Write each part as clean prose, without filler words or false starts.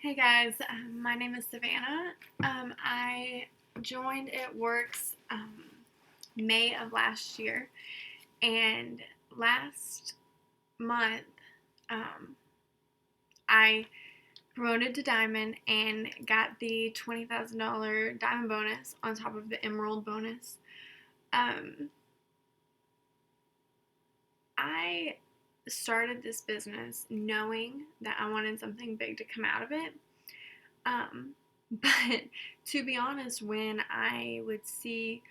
Hey guys, my name is Savannah. I joined It Works May of last year, and last month um, I promoted to Diamond and got the $20,000 Diamond bonus on top of the Emerald bonus. Um, I started this business knowing that I wanted something big to come out of it. Um, but to be honest, when I would see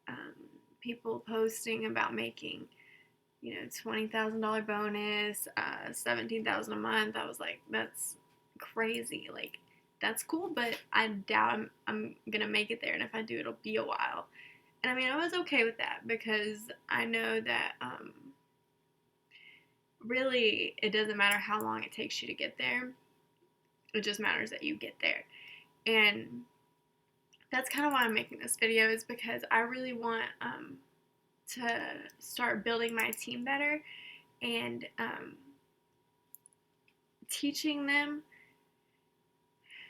um, people posting about making, $20,000 bonus, 17,000 a month, I was like, that's crazy. Like, that's cool, but I doubt I'm gonna make it there. And if I do, it'll be a while. And I mean, I was okay with that because I know that really it doesn't matter how long it takes you to get there. It just matters that you get there. And that's kind of why I'm making this video, is because I really want to start building my team better and teaching them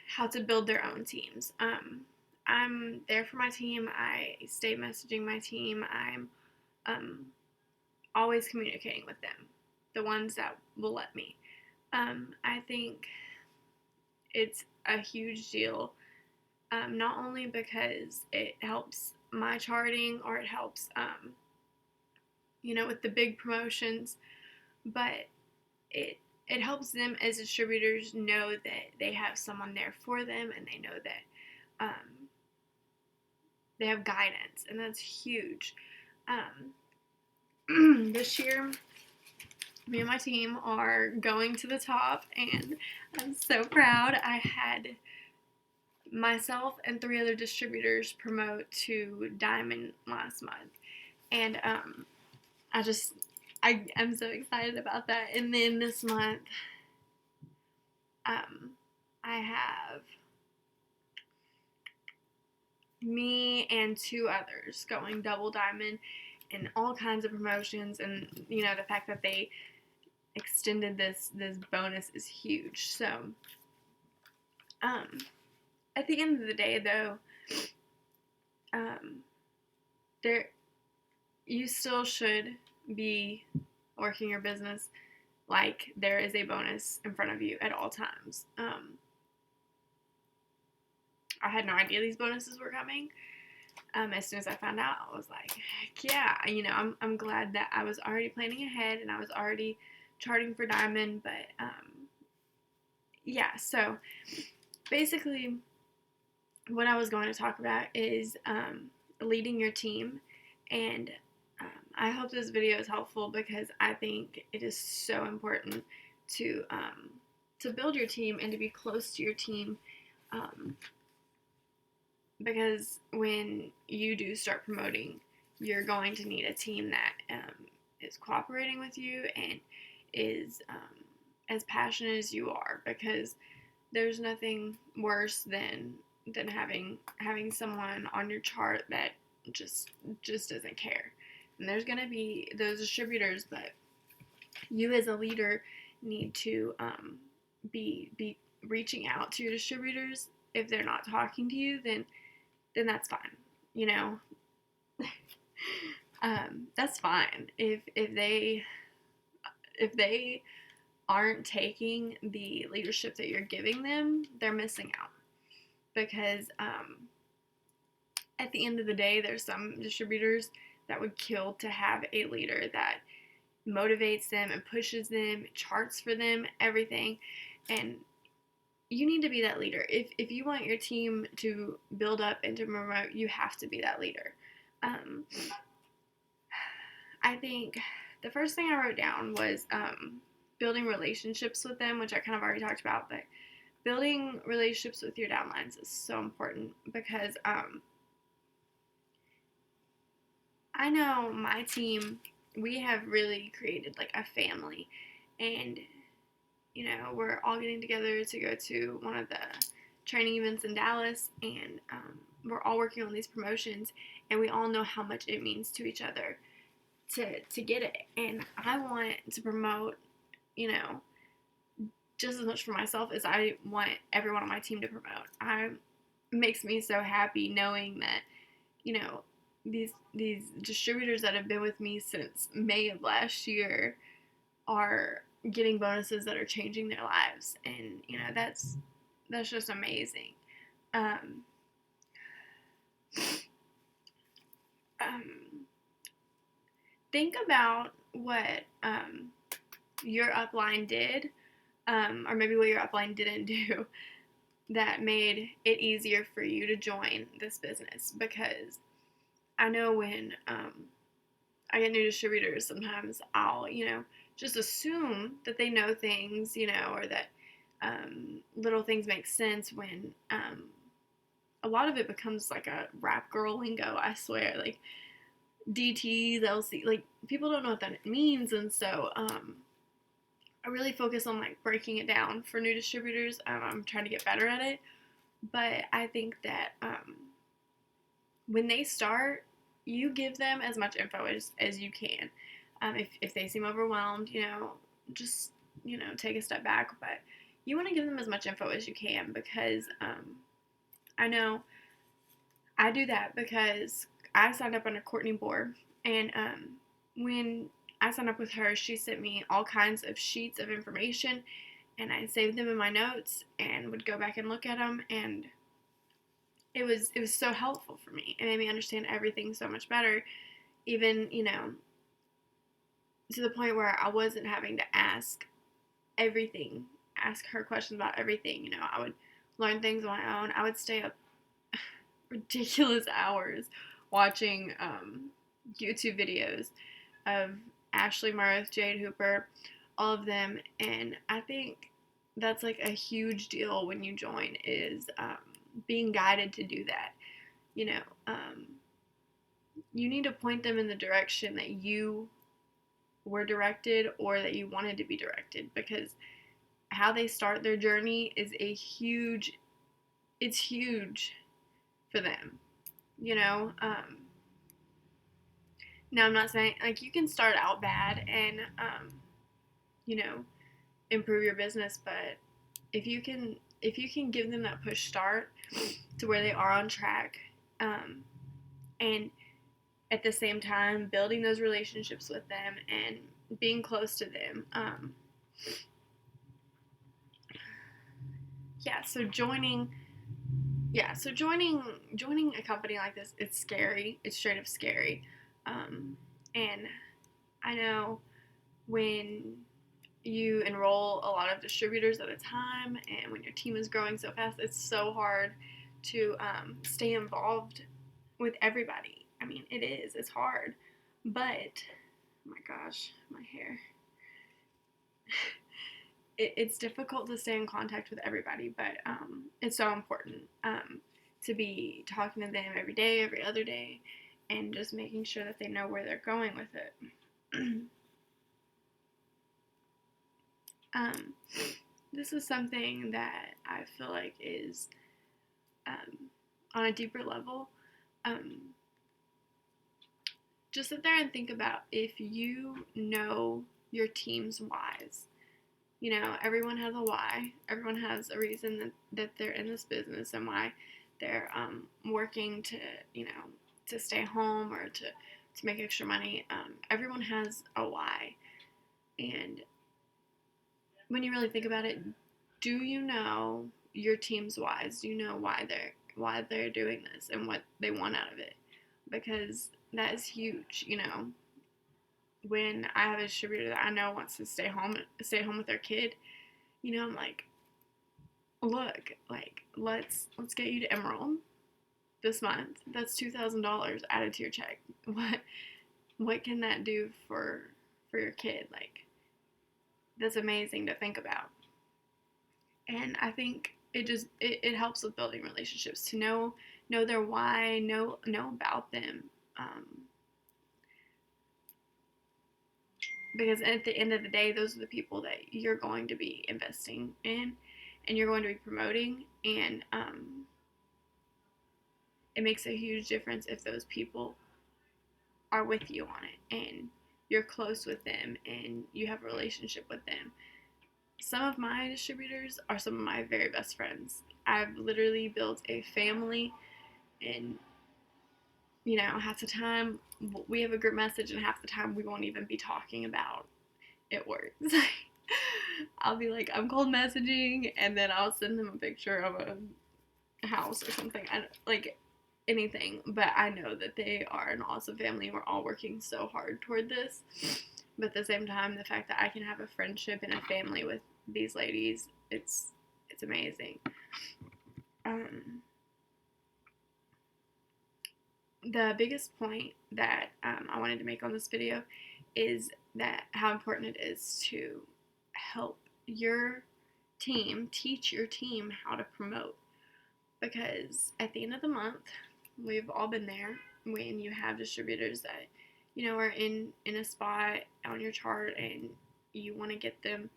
how to build their own teams. I'm there for my team. I stay messaging my team. I'm always communicating with them, the ones that will let me. I think it's a huge deal, not only because it helps my charting or it helps, with the big promotions, but it helps them as distributors know that they have someone there for them and they know that they have guidance, and that's huge. This year, me and my team are going to the top, and I'm so proud. I had myself and 3 other distributors promote to Diamond last month, and I'm so excited about that. And then this month, I have me and 2 others going double Diamond and all kinds of promotions, and the fact that they extended this bonus is huge. So at the end of the day, though, there you still should be working your business like there is a bonus in front of you at all times. I had no idea these bonuses were coming. As soon as I found out, I was like, heck yeah. I'm glad that I was already planning ahead and I was already charting for Diamond. But yeah, so basically what I was going to talk about is leading your team. And I hope this video is helpful because I think it is so important to build your team and to be close to your team, because when you do start promoting, you're going to need a team that is cooperating with you and is as passionate as you are, because there's nothing worse than having someone on your chart that just doesn't care. And there's going to be those distributors, but you as a leader need to be reaching out to your distributors. If they're not talking to you, then that's fine. That's fine. If they aren't taking the leadership that you're giving them, they're missing out. Because at the end of the day, there's some distributors that would kill to have a leader that motivates them and pushes them, charts for them, everything. And you need to be that leader. If you want your team to build up and to promote, you have to be that leader. I think the first thing I wrote down was building relationships with them, which I kind of already talked about, but building relationships with your downlines is so important because I know my team, we have really created like a family, and we're all getting together to go to one of the training events in Dallas, and we're all working on these promotions, and we all know how much it means to each other to get it. And I want to promote, just as much for myself as I want everyone on my team to promote. It makes me so happy knowing that, you know, these distributors that have been with me since May of last year are getting bonuses that are changing their lives, and you know that's just amazing. Um, um, think about what your upline did, or maybe what your upline didn't do that made it easier for you to join this business. Because I know when I get new distributors, sometimes I'll, just assume that they know things, or that little things make sense when a lot of it becomes like a rap girl lingo, I swear. Like DTs, LC, like people don't know what that means. And so I really focus on like breaking it down for new distributors. I'm trying to get better at it. But I think that when they start, you give them as much info as you can. If they seem overwhelmed, just, take a step back. But you want to give them as much info as you can, because I know I do that because I signed up under Courtney Bohr. And when I signed up with her, she sent me all kinds of sheets of information, and I saved them in my notes and would go back and look at them, and it was so helpful for me. It made me understand everything so much better, even, to the point where I wasn't having to ask her questions about everything. I would learn things on my own. I would stay up ridiculous hours watching YouTube videos of Ashley Mirth, Jade Hooper, all of them, and I think that's like a huge deal when you join, is being guided to do that. You need to point them in the direction that you were directed or that you wanted to be directed, because how they start their journey is it's huge for them. Now I'm not saying like you can start out bad and improve your business, but if you can give them that push start to where they are on track, and at the same time building those relationships with them and being close to them, joining a company like this, it's scary. It's straight up scary. And I know when you enroll a lot of distributors at a time, and when your team is growing so fast, it's so hard to stay involved with everybody. I mean, it is. It's hard. But, oh my gosh, my hair. It's difficult to stay in contact with everybody, but it's so important to be talking to them every day, every other day, and just making sure that they know where they're going with it. This is something that I feel like is on a deeper level. Just sit there and think about if you know your team's whys. Everyone has a why. Everyone has a reason that they're in this business and why they're working to stay home or to make extra money. Everyone has a why. And when you really think about it, do you know your team's whys? Do you know why they're doing this and what they want out of it? Because that is huge. When I have a distributor that I know wants to stay home with their kid, I'm like, look, like let's get you to Emerald this month. That's $2,000 added to your check. What can that do for your kid? Like, that's amazing to think about. And I think it helps with building relationships, to know their why, know about them. Because at the end of the day, those are the people that you're going to be investing in and you're going to be promoting. And it makes a huge difference if those people are with you on it and you're close with them and you have a relationship with them. some of my distributors are some of my very best friends. I've literally built a family, and half the time we have a group message, and half the time we won't even be talking about it works. I'll be like, I'm cold messaging, and then I'll send them a picture of a house or something. I don't, like anything, but I know that they are an awesome family, and we're all working so hard toward this. But at the same time, the fact that I can have a friendship and a family with these ladies, it's amazing. The biggest point that I wanted to make on this video is that how important it is to help your team, teach your team how to promote. Because at the end of the month, we've all been there when you have distributors that, are in a spot on your chart, and you want to get them,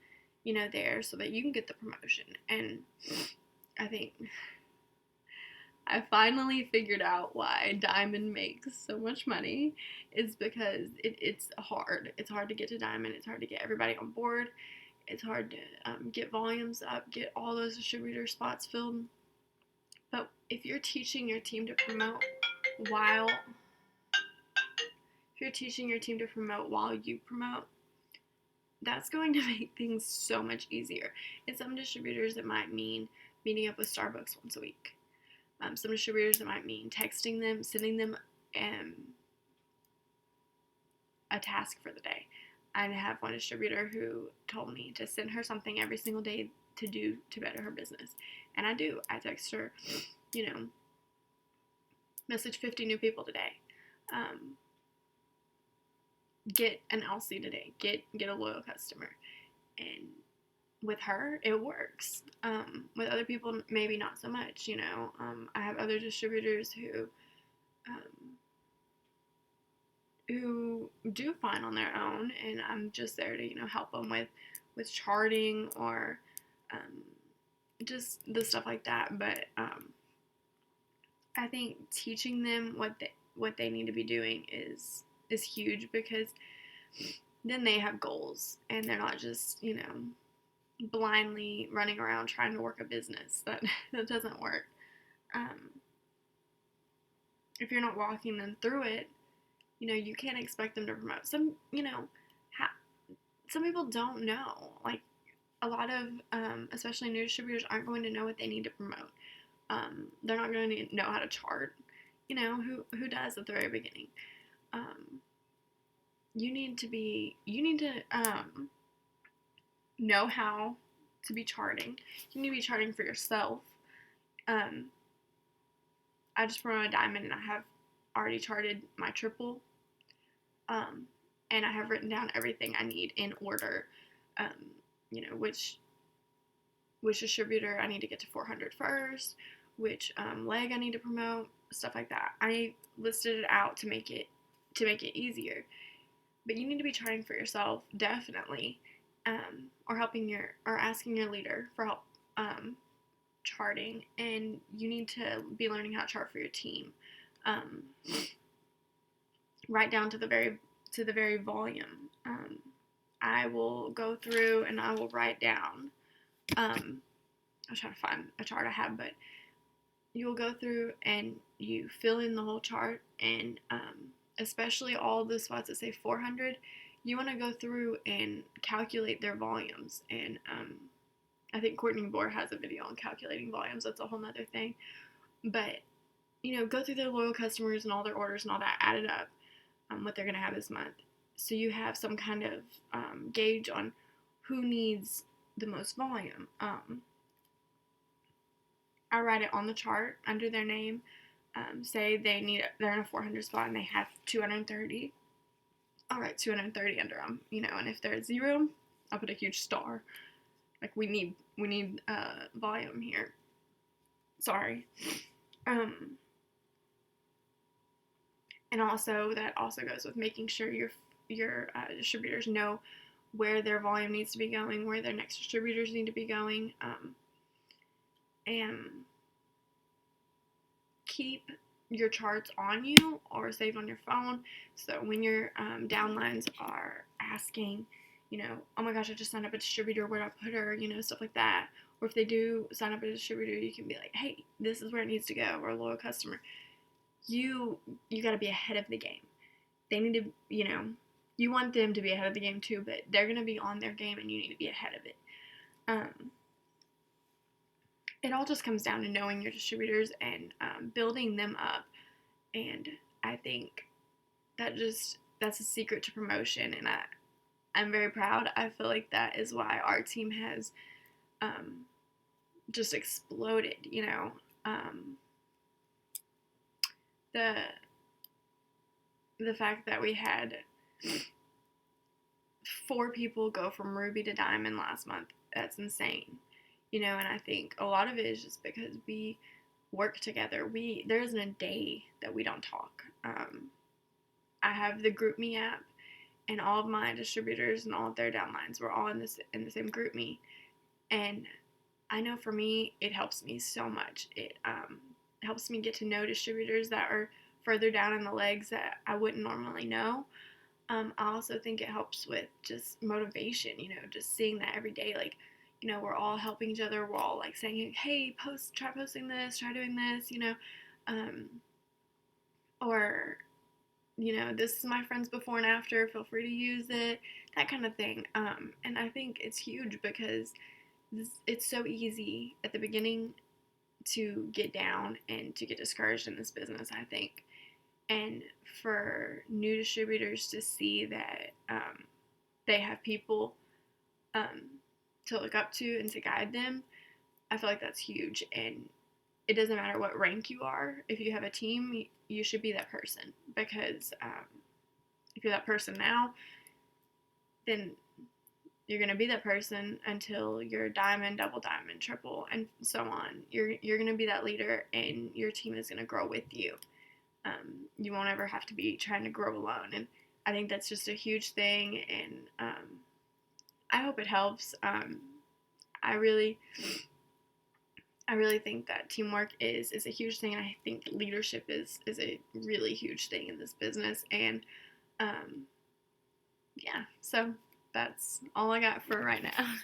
there so that you can get the promotion. And I think I finally figured out why Diamond makes so much money is because it's hard. It's hard to get to Diamond. It's hard to get everybody on board. It's hard to get volumes up, get all those distributor spots filled. But if you're teaching your team to promote while you promote, that's going to make things so much easier. In some distributors, it might mean meeting up with Starbucks once a week. Some distributors, it might mean texting them, sending them a task for the day. I have one distributor who told me to send her something every single day to do to better her business. And I do. I text her, message 50 new people today. Get an LC today. Get a loyal customer. And with her, it works. With other people, maybe not so much, I have other distributors who do fine on their own, and I'm just there to, help them with charting or just the stuff like that. But I think teaching them what they need to be doing is huge, because then they have goals, and they're not just, blindly running around trying to work a business. That doesn't work. If you're not walking them through it, you can't expect them to promote. Some people don't know. Like, a lot of, especially new distributors, aren't going to know what they need to promote. They're not going to know how to chart. Who does at the very beginning? You need to know how to be charting. You need to be charting for yourself. I just promoted a Diamond, and I have already charted my triple. And I have written down everything I need in order. Which distributor I need to get to 400 first, which leg I need to promote, stuff like that. I listed it out to make it easier. But you need to be charting for yourself, definitely, or asking your leader for help charting, and you need to be learning how to chart for your team, right down to the very volume. I will go through and I will write down. I'm trying to find a chart I have, but you will go through and you fill in the whole chart, and especially all the spots that say 400, you want to go through and calculate their volumes. And I think Courtney Bohr has a video on calculating volumes. That's a whole nother thing. But, go through their loyal customers and all their orders and all that, add it up, what they're going to have this month. So you have some kind of gauge on who needs the most volume. I write it on the chart under their name. Say they're in a 400 spot and they have 230. I'll write 230 under them, and if they're at 0, I'll put a huge star. Like, we need volume here. Sorry. And also, that also goes with making sure your distributors know where their volume needs to be going, where their next distributors need to be going, and keep your charts on you or saved on your phone, so when your downlines are asking, oh my gosh, I just signed up a distributor, where do I put her, stuff like that. Or if they do sign up a distributor, you can be like, hey, this is where it needs to go, or a loyal customer. You got to be ahead of the game. They need to, you want them to be ahead of the game too, but they're going to be on their game and you need to be ahead of it. It all just comes down to knowing your distributors and building them up. And I think that's a secret to promotion. And I'm very proud. I feel like that is why our team has just exploded, the fact that we had 4 people go from ruby to diamond last month, that's insane. And I think a lot of it is just because we work together. There isn't a day that we don't talk. I have the GroupMe app, and all of my distributors and all of their downlines were all in the same GroupMe. And I know for me, it helps me so much. It helps me get to know distributors that are further down in the legs that I wouldn't normally know. I also think it helps with just motivation, just seeing that every day, like, we're all helping each other. We're all like saying, hey, try posting this, try doing this, or, this is my friend's before and after, feel free to use it, that kind of thing. And I think it's huge because it's so easy at the beginning to get down and to get discouraged in this business, I think. And for new distributors to see that they have people to look up to and to guide them, I feel like that's huge. And it doesn't matter what rank you are. If you have a team, you should be that person. Because if you're that person now, then you're going to be that person until you're diamond, double diamond, triple, and so on. You're going to be that leader, and your team is going to grow with you. You won't ever have to be trying to grow alone. And I think that's just a huge thing, and I hope it helps. I really think that teamwork is a huge thing, and I think leadership is a really huge thing in this business. And yeah, so that's all I got for right now.